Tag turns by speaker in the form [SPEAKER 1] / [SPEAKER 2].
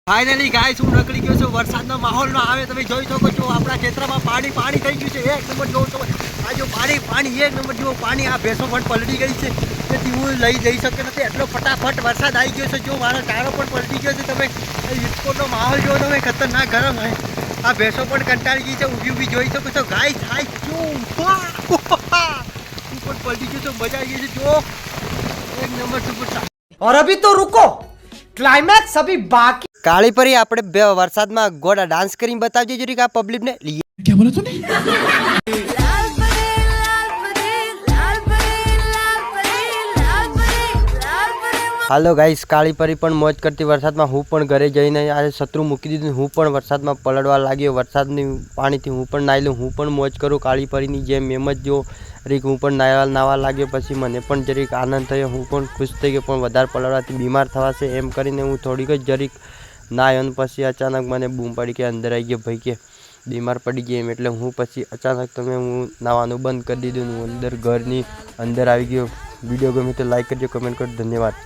[SPEAKER 1] finally guys હું નીકળી ગયો છું વરસાદનો માહોલમાં આવે તમે જોઈ શકો છો આપણા ક્ષેત્રમાં પાણી પાણી થઈ ગયું છે એક નંબર જોવો તો આ જો પાણી પાણી એક નંબર જેવો પાણી આ ભેંસો પણ પલટી ગઈ છે તેથી હું લઈ જઈ શક્યો નથી એટલો ફટાફટ વરસાદ આવી ગયો છે જો મારો ટાળો પણ પલટી ગયો છે તમે વિસ્ફોટનો માહોલ જો તમે ખતરનાક ગરમ હોય આ ભેંસો પણ કંટાળી ગઈ છે ઊભી ઊભી જોઈ શકો છો ગાઈસ હાય શું હું પણ પલટી ગયો તો મજા આવી ગઈ છે જો એક નંબર સુપર
[SPEAKER 2] और अभी तो रुको क्लाइमैक्स अभी बाकी
[SPEAKER 1] કાળી પરી આપણે વરસાદમાં ગોડા ડાન્સ કરીને બતાવજો જરીક આ પબ્લિક ને
[SPEAKER 2] क्या बोला तूने
[SPEAKER 1] હાલો ગાઈસ કાળી પરી પણ મોજ કરતી વરસાદમાં હું પણ ઘરે જઈને આજે શત્રુ મૂકી દીધું હું પણ વરસાદમાં પલળવા લાગ્યો વરસાદની પાણીથી હું પણ નાહી લઉં હું પણ મોજ કરું કાળી પરીની જેમ એમ જ જો જરીક હું પણ નાવા લાગ્યો પછી મને પણ જરીક આનંદ થયો હું પણ ખુશ થઈ ગયો પણ વધારે પલળવાથી બીમાર થવાશે એમ કરીને હું થોડીક જ જરીક નાહ્યો અને પછી અચાનક મને બૂમ પડી કે અંદર આવી ગયો ભાઈ કે બીમાર પડી ગઈ એમ એટલે હું પછી અચાનક તમે હું નાવાનું બંધ કરી દીધું હું અંદર ઘરની અંદર આવી ગયો વિડીયો ગમે તો લાઈક કરજો કમેન્ટ કરજો ધન્યવાદ